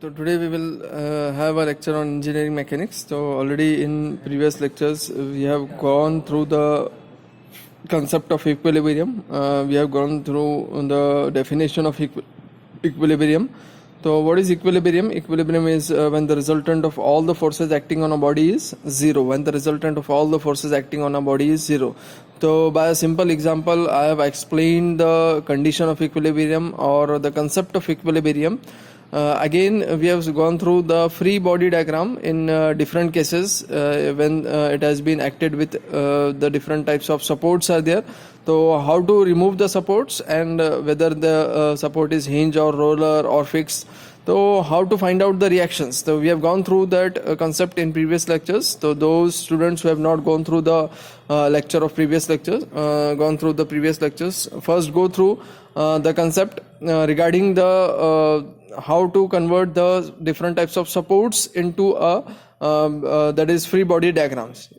So today we will have a lecture on engineering mechanics. So already in previous lectures we have gone through the concept of equilibrium. We have gone through the definition of equilibrium. So what is equilibrium? Equilibrium is when the resultant of all the forces acting on a body is zero. When the resultant of all the forces acting on a body is zero. So by a simple example I have explained the condition of equilibrium or the concept of equilibrium. Again we have gone through the free body diagram in different cases when it has been acted with the different types of supports are there. So how to remove the supports and whether the support is hinge or roller or fixed. So how to find out the reactions. So we have gone through that concept in previous lectures. So those students who have not gone through the lecture of previous lectures, first go through the concept regarding the how to convert the different types of supports into a that is free body diagrams.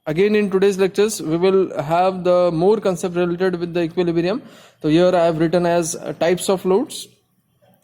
Again in today's lectures we will have the more concept related with the equilibrium. So here I have written as types of loads.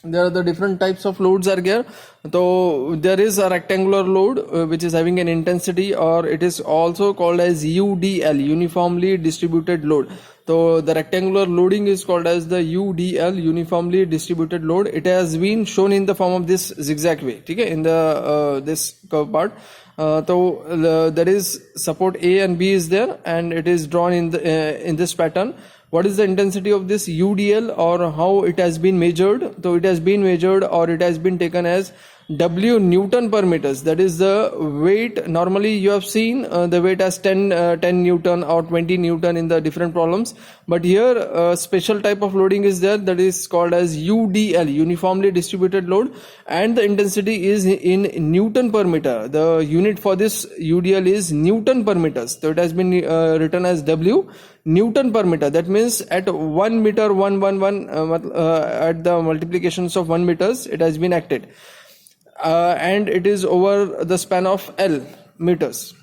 There are the different types of loads are there. So there is a rectangular load which is having an intensity, or it is also called as UDL, uniformly distributed load. So the rectangular loading is called as the UDL, uniformly distributed load. It has been shown in the form of this zigzag way, okay, in the this curve part. So there is support A and B is there, and it is drawn in this pattern. What is the intensity of this UDL, or how it has been measured? So it has been measured, or it has been taken as W Newton per meters. That is the weight. Normally you have seen the weight as 10 Newton or 20 Newton in the different problems, but here a special type of loading is there that is called as UDL, uniformly distributed load, and the intensity is in Newton per meter. The unit for this UDL is Newton per meter. So it has been written as W Newton per meter. That means at 1 meter 111 at the multiplications of 1 meters it has been acted. And it is over the span of L meters.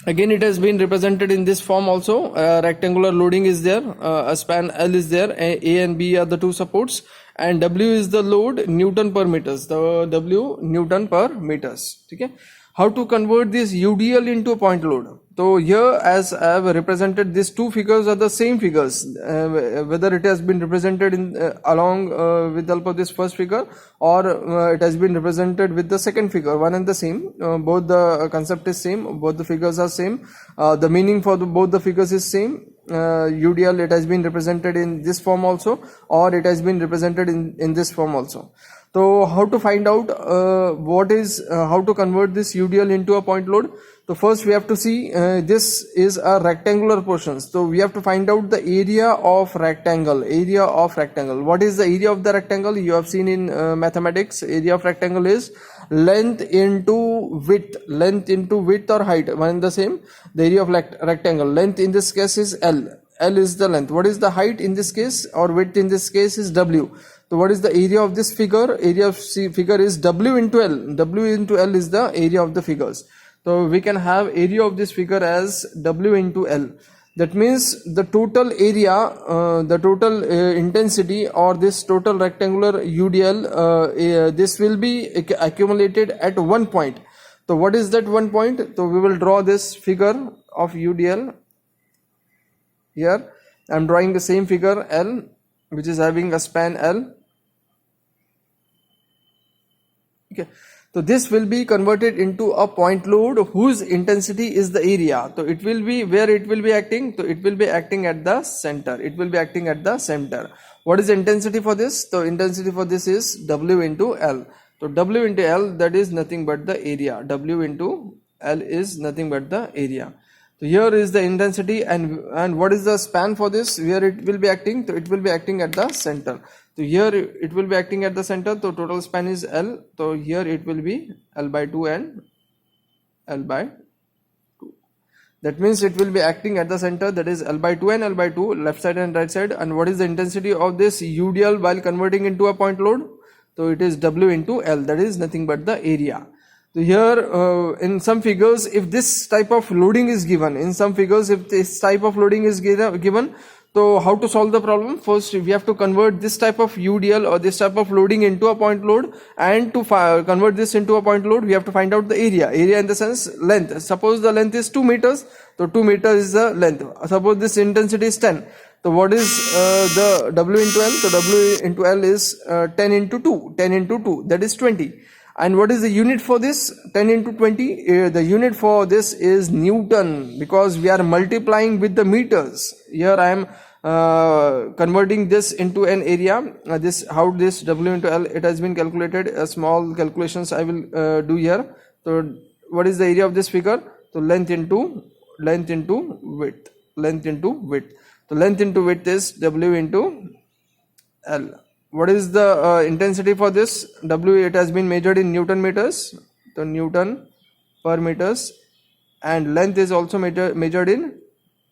Again it has been represented in this form also. Rectangular loading is there, a span L is there, A and B are the two supports, and W is the load, Newton per meters, the W Newton per meters. Okay. How to convert this UDL into a point load? So here, as I have represented, these two figures are the same figures, whether it has been represented in along with the help of this first figure, or it has been represented with the second figure, one and the same. Both the concept is same, both the figures are same, the meaning for both the figures is same. UDL, it has been represented in this form also, or it has been represented in this form also. So how to find out how to convert this UDL into a point load? So first we have to see this is a rectangular portion. So we have to find out the area of rectangle. Area of rectangle. What is the area of the rectangle? You have seen in mathematics, area of rectangle is length into width. Length into width or height, one and the same. The area of rectangle. Length in this case is L. L is the length. What is the height in this case, or width in this case is W. So what is the area of this figure? Area of figure is W into L. W into L is the area of the figures. So we can have area of this figure as W into L. That means the total area, the total intensity, or this total rectangular UDL, this will be accumulated at one point. So what is that one point? So we will draw this figure of UDL. Here I am drawing the same figure L, which is having a span L. Okay, so this will be converted into a point load whose intensity is the area. So it will be where it will be acting. So it will be acting at the center. It will be acting at the center. What is the intensity for this? So intensity for this is W into L. So W into L, that is nothing but the area. W into L is nothing but the area. So here is the intensity, and what is the span for this, where it will be acting? So it will be acting at the center. So here it will be acting at the center. So total span is L. So here it will be L by 2 and L by 2. That means it will be acting at the center, that is L by 2 and L by 2, left side and right side. And what is the intensity of this UDL while converting into a point load? So it is W into L, that is nothing but the area. So here in some figures, if this type of loading is given, if this type of loading is given, So how to solve the problem? First, we have to convert this type of UDL or this type of loading into a point load, and to convert this into a point load, we have to find out the area. Area in the sense length. Suppose the length is 2 meters, so 2 meters is the length. Suppose this intensity is 10. So what is the W into L? So W into L is 10 into 2. 10 into 2, that is 20. And what is the unit for this? 10 into 20, the unit for this is Newton, because we are multiplying with the meters. Here I am converting this into an area. How this W into L, it has been calculated. Small calculations I will do here. So what is the area of this figure? So length into width. Length into width. So length into width is W into L. What is the intensity for this? W, it has been measured in Newton meters. So Newton per meters, and length is also measured in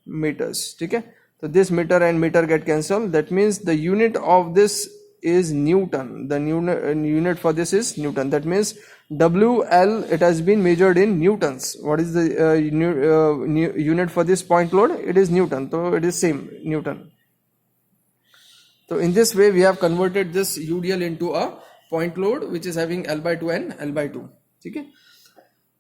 meters. Okay. So this meter and meter get cancelled. That means the unit of this is Newton. The unit for this is Newton. That means WL, it has been measured in newtons. What is the unit for this point load? It is Newton. So it is same, Newton. So in this way we have converted this UDL into a point load which is having L by 2 and L by 2. Okay.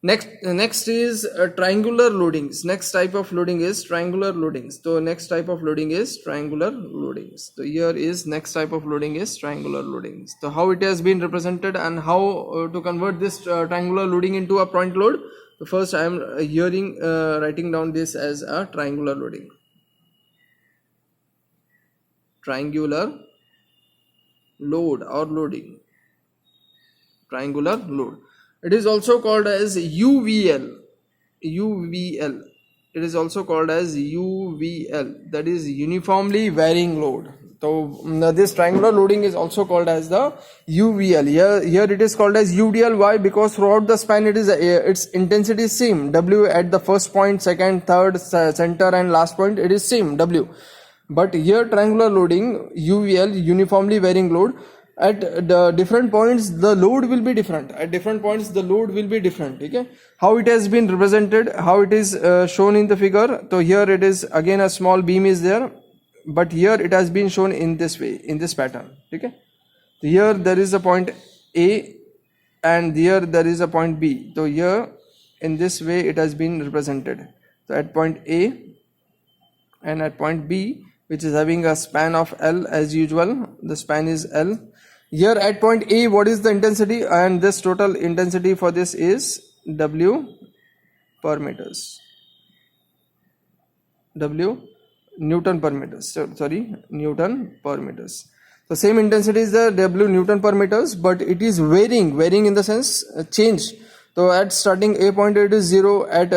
Next is triangular loadings. Next type of loading is triangular loadings. So next type of loading is triangular loadings. So here is next type of loading is triangular loadings. So how it has been represented and how to convert this triangular loading into a point load. So first I am writing down this as a triangular loading. Triangular load or loading. Triangular load. It is also called as UVL. UVL. It is also called as UVL. That is uniformly varying load. So this triangular loading is also called as the UVL. Here it is called as UDL. Why? Because throughout the span it is its intensity is same. W at the first point, second, third, center and last point, it is same W. But here triangular loading, UVL, uniformly varying load, at the different points the load will be different. At different points the load will be different. Okay. How it has been represented, how it is shown in the figure. So here it is again a small beam is there, but here it has been shown in this way, in this pattern. Okay. So here there is a point A and here there is a point B. So here in this way it has been represented. So at point A and at point B, which is having a span of L as usual, the span is L. Here at point A, what is the intensity? And this total intensity for this is W per meters. W Newton per meters. Sorry, Newton per meters. The same intensity is the W Newton per meters, but it is varying in the sense change. So at starting A point it is 0, at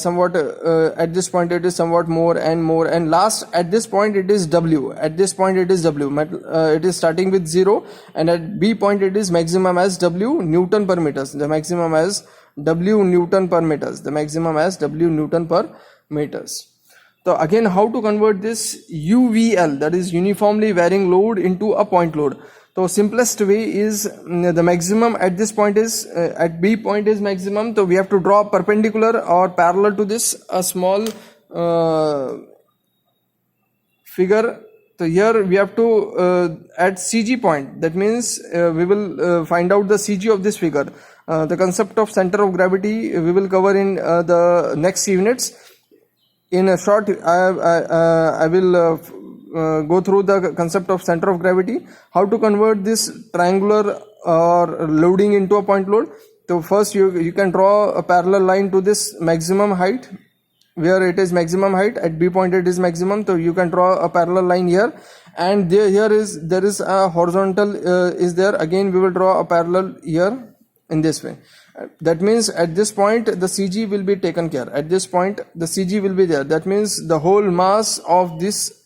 somewhat at this point it is somewhat more, and last at this point it is W. At this point it is W. It is starting with 0, and at B point it is maximum as W Newton per meters. The maximum as W Newton per meters. The maximum as W Newton per meters. So again, how to convert this UVL, that is uniformly varying load, into a point load? So simplest way is the maximum at this point is at B point is maximum. So we have to draw perpendicular or parallel to this a small figure. So here we have to at CG point. That means we will find out the CG of this figure. The concept of center of gravity we will cover in the next units. In a short, I will go through the concept of center of gravity, how to convert this triangular or loading into a point load. So first you can draw a parallel line to this maximum height, where it is maximum height. At B point it is maximum, so you can draw a parallel line here, and there is a horizontal is there. Again we will draw a parallel here in this way. That means at this point the CG will be taken care. At this point the CG will be there. That means the whole mass of this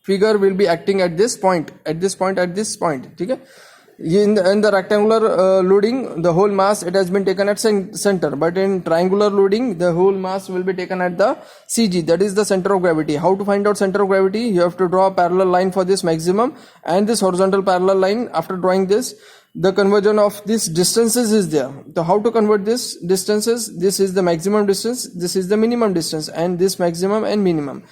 figure will be acting at this point, at this point. Okay? In the rectangular loading, the whole mass it has been taken at center, but in triangular loading the whole mass will be taken at the CG, that is the center of gravity. How to find out center of gravity? You have to draw a parallel line for this maximum and this horizontal parallel line. After drawing this, the conversion of these distances is there. So how to convert this distances? This is the maximum distance, this is the minimum distance, and this maximum and minimum.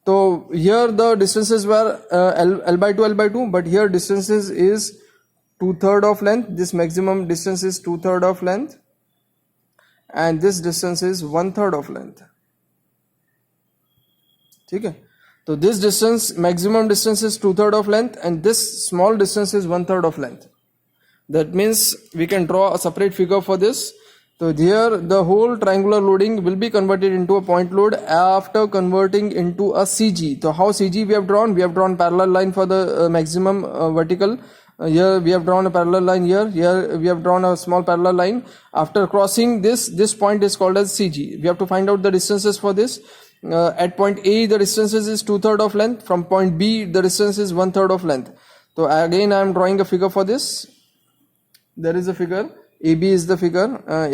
So here the distances were L by 2, L by 2, but here distances is 2/3 of length. This maximum distance is 2/3 of length, and this distance is 1/3 of length. Okay. So this distance, maximum distance is 2/3 of length, and this small distance is 1/3 of length. That means we can draw a separate figure for this. So here the whole triangular loading will be converted into a point load after converting into a CG. So how CG we have drawn? We have drawn parallel line for the maximum vertical. Here we have drawn a parallel line here. Here we have drawn a small parallel line. After crossing this point is called as CG. We have to find out the distances for this. At point A the distance is 2/3 of length. From point B the distance is 1/3 of length. So again I am drawing a figure for this. There is a figure. AB is the figure.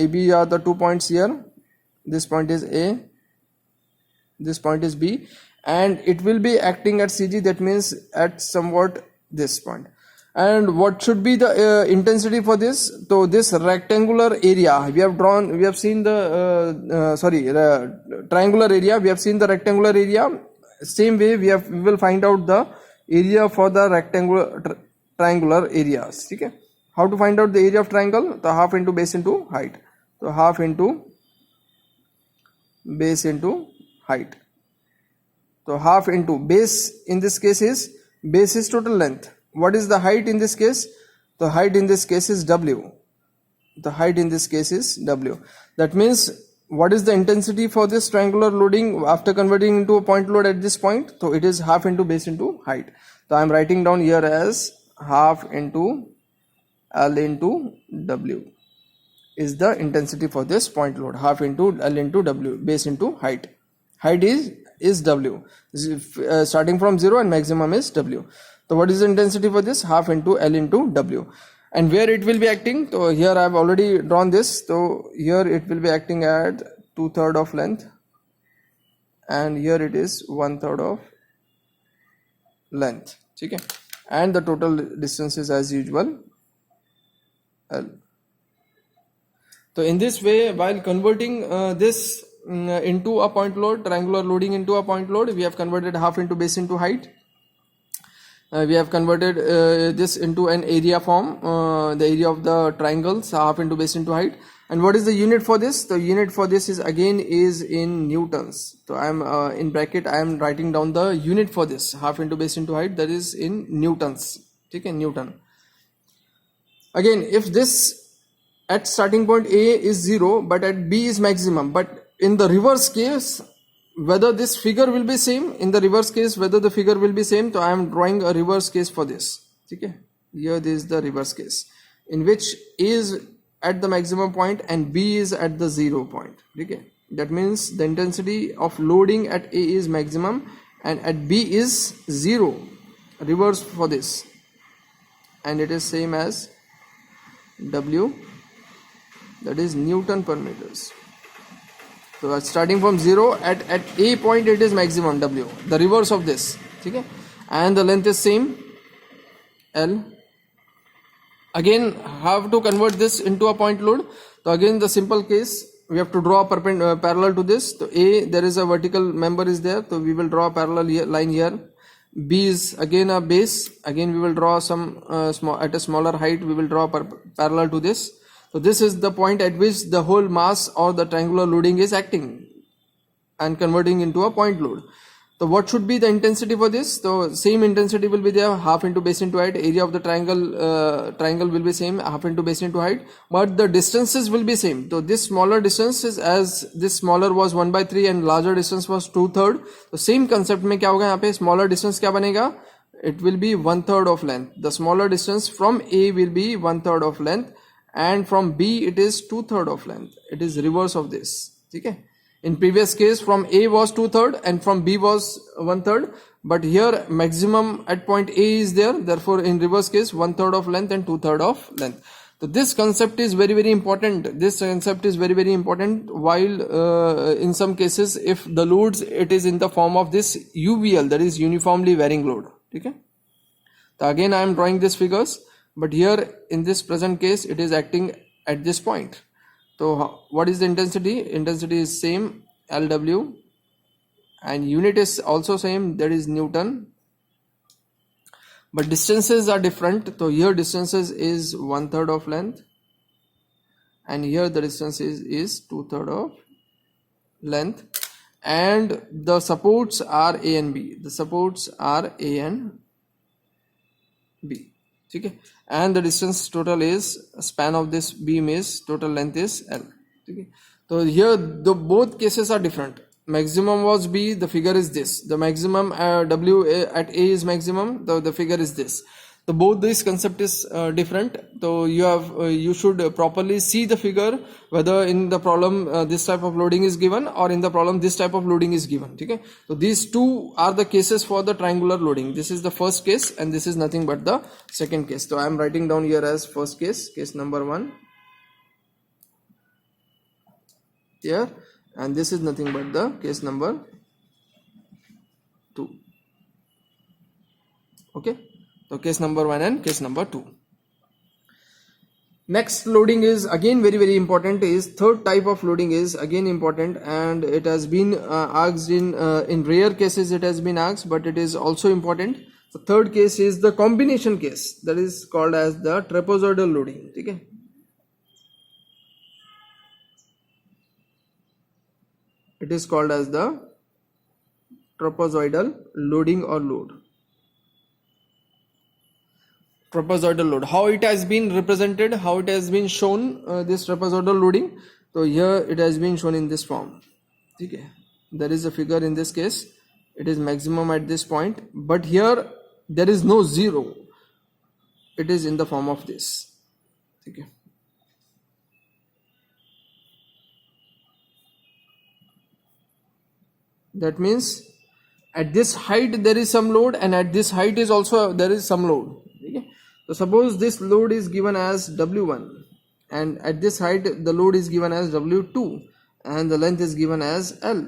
AB are the 2 points here. This point is A, this point is B, and it will be acting at CG. That means at somewhat this point. And what should be the intensity for this? So this rectangular area we have drawn, we have seen the triangular area, we have seen the rectangular area. Same way we will find out the area for the triangular areas. Okay. How to find out the area of triangle? So half into base into height. So half into base into height. So half into base in this case is, base is total length. What is the height in this case? The height in this case is W. The height in this case is W. That means what is the intensity for this triangular loading after converting into a point load at this point? So it is half into base into height. So I am writing down here as half into L into W is the intensity for this point load. Half into L into W, base into height. Height is W. Starting from 0 and maximum is W. So what is the intensity for this? Half into L into W. And where it will be acting? So here I have already drawn this. So here it will be acting at 2/3 of length, and here it is 1/3 of length. Okay. And the total distance is as usual L. So in this way, while converting this into a point load, triangular loading into a point load, we have converted half into base into height. We have converted this into an area form, the area of the triangles, half into base into height. And what is the unit for this? The unit for this is again is in newtons. So I am in bracket I am writing down the unit for this, half into base into height, that is in newtons. Okay, Newton. Again, if this at starting point A is 0 but at B is maximum, but in the reverse case whether this figure will be same, in the reverse case whether the figure will be same, so I am drawing a reverse case for this. Okay, here this is the reverse case in which A is at the maximum point and B is at the 0 point. Okay, that means the intensity of loading at A is maximum and at B is 0, reverse for this, and it is same as W, that is Newton per meters. So starting from 0 at A point it is maximum W, the reverse of this. Okay, and the length is same L. Again have to convert this into a point load. So again the simple case, we have to draw a parallel to this. So A, there is a vertical member is there, so we will draw a parallel line here. B is again a base, again we will draw some at a smaller height we will draw parallel to this. So this is the point at which the whole mass or the triangular loading is acting and converting into a point load. So what should be the intensity for this? So same intensity will be there, half into base into height. Area of the triangle will be same, half into base into height, but the distances will be same. So this smaller distance is, as this smaller was 1/3 and larger distance was 2/3. So same concept में क्या होगा यहाँ पे, smaller distance क्या बनेगा? It will be 1/3 of length. The smaller distance from A will be 1/3 of length, and from B it is 2/3 of length. It is reverse of this. Okay. In previous case from A was 2/3 and from B was 1/3, but here maximum at point A is there, therefore in reverse case 1/3 of length and 2/3 of length. So this concept is very important. This concept is very important while in some cases if the loads it is in the form of this UVL, that is uniformly varying load. Okay. So again I am drawing these figures, but here in this present case it is acting at this point. So what is the intensity? Intensity is same LW, and unit is also same, that is Newton, but distances are different. So here distances is 1/3 of length, and here the distance is 2/3 of length, and the supports are A and B. The supports are A and B. Okay, and the distance total is, span of this beam is, total length is L. Okay, so here the both cases are different. Maximum was B, the figure is this. The maximum W at A is maximum, the figure is this. So both this concept is different. So you should properly see the figure, whether in the problem this type of loading is given, or in the problem this type of loading is given. Okay, so these two are the cases for the triangular loading. This is the first case, and this is nothing but the second case. So I am writing down here as first case, case number 1 here, and this is nothing but the case number 2. Okay, so case number 1 and case number 2. Next loading is again very important, is third type of loading is again important, and it has been asked in rare cases it has been asked, but it is also important. The third case is the combination case, that is called as the trapezoidal loading. Okay, it is called as the trapezoidal loading or load. Trapezoidal load, how it has been represented, how it has been shown, this trapezoidal loading. So here it has been shown in this form. Okay, there is a figure in this case, it is maximum at this point, but here there is no zero, it is in the form of this. Okay, that means at this height there is some load, and at this height is also there is some load. Okay, so suppose this load is given as W1, and at this height the load is given as W2, and the length is given as L,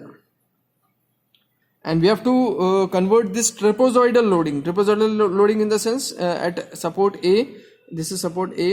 and we have to convert this trapezoidal loading in the sense at support A, this is support A,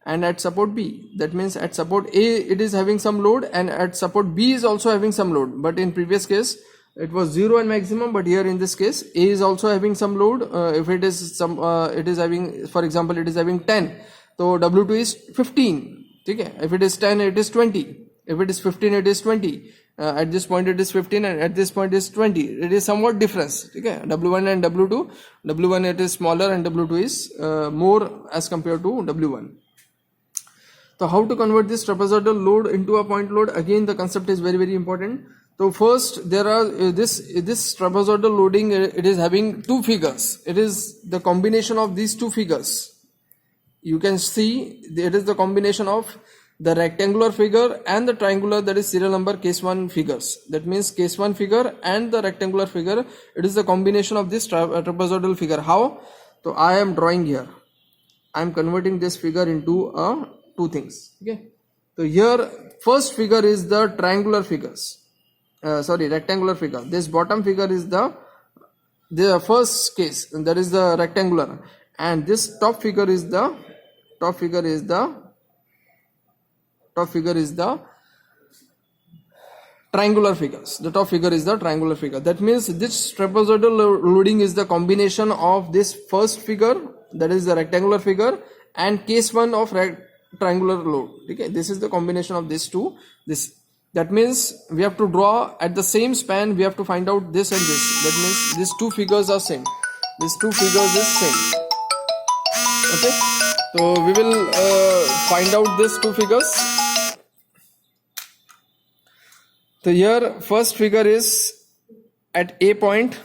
and at support B, that means at support A it is having some load, and at support B is also having some load. But in previous case it was 0 and maximum, but here in this case A is also having some load. If it is some it is having, for example, it is having 10, so W2 is 15. Okay, if it is 10 it is 20, if it is 15 it is 20. At this point it is 15, and at this point is 20. It is somewhat difference. Okay, W1 and W2, W1 it is smaller and W2 is more as compared to W1. So how to convert this trapezoidal load into a point load? Again the concept is very important. So first there are this trapezoidal loading, it is having two figures. It is the combination of these two figures. You can see it is the combination of the rectangular figure and the triangular, that is serial number case 1 figures. That means case 1 figure and the rectangular figure, it is the combination of this trapezoidal figure. How? So I am drawing here, I am converting this figure into two things. Okay, so here first figure is the triangular figures, rectangular figure. This bottom figure is the first case, and that is the rectangular, and this top figure is the triangular figures. The top figure is the triangular figure. That means this trapezoidal loading is the combination of this first figure, that is the rectangular figure, and case 1 of triangular load. Okay, this is the combination of these two. That means we have to draw at the same span, we have to find out this and this. That means these two figures are same. These two figures is same. Okay, so we will find out these two figures. So here first figure is at A point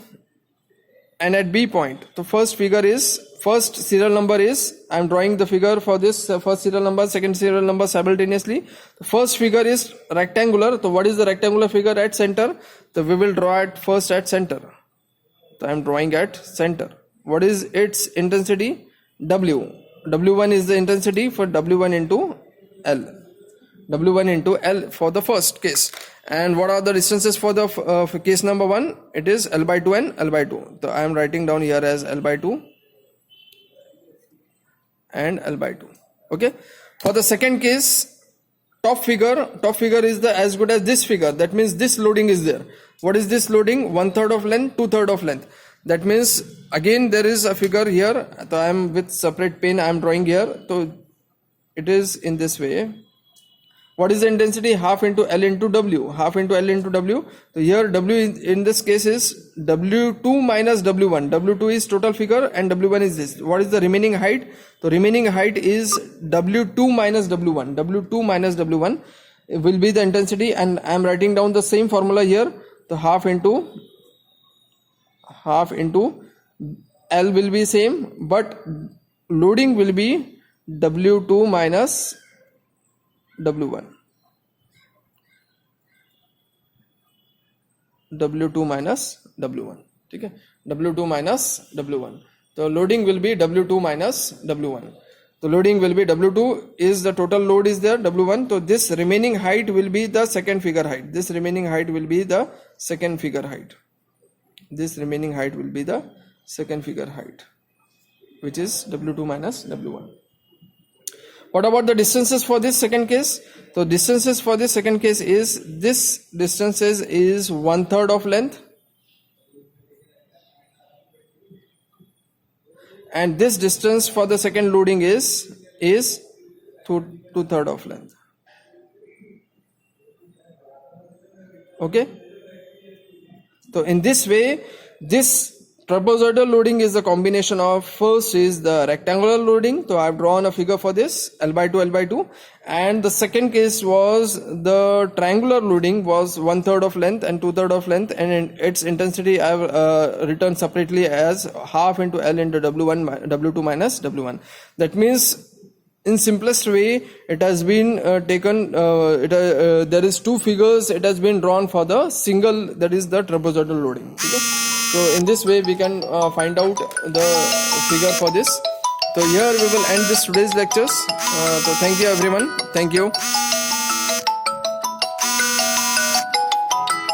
and at B point. The first figure is, first serial number is, I am drawing the figure for this first serial number, second serial number simultaneously. The first figure is rectangular. So what is the rectangular figure at center? So we will draw at first at center. So I am drawing at center. What is its intensity? W. W1 is the intensity for W1 into L. W1 into L for the first case. And what are the distances for the for case number 1? It is L by 2 and L by 2. So I am writing down here as L by 2 and L by 2. Okay, for the second case, top figure is the as good as this figure. That means this loading is there. What is this loading? 1/3 of length, 2/3 of length. That means again there is a figure here. So I am with separate pen I am drawing here. So it is in this way. What is the intensity? Half into L into W. Half into L into W. So here W in this case is W2 minus W1. W2 is total figure and W1 is this. What is the remaining height? The remaining height is W2 minus W1. W2 minus W1 will be the intensity, and I am writing down the same formula here. The half into L will be same, but loading will be W2 minus W1. W2 minus W1. Okay? W2 minus W1. The loading will be W2 minus W1. The loading will be W2 is the total load is there, W1. So this remaining height will be the second figure height. This remaining height will be the second figure height. This remaining height will be the second figure height, which is W2 minus W1. What about the distances for this second case? So distances for this second case is, this distances is 1/3 of length, and this distance for the second loading is 2/3 of length. Okay. So in this way, this trapezoidal loading is the combination of, first is the rectangular loading. So I have drawn a figure for this, L by 2, L by 2. And the second case was the triangular loading was 1/3 of length and 2/3 of length, and in its intensity I have written separately as half into L into W2 minus W1. That means in simplest way it has been taken, there is two figures it has been drawn for the single, that is the trapezoidal loading. Okay? So in this way we can find out the figure for this. So here we will end this today's lectures. So thank you everyone. Thank you.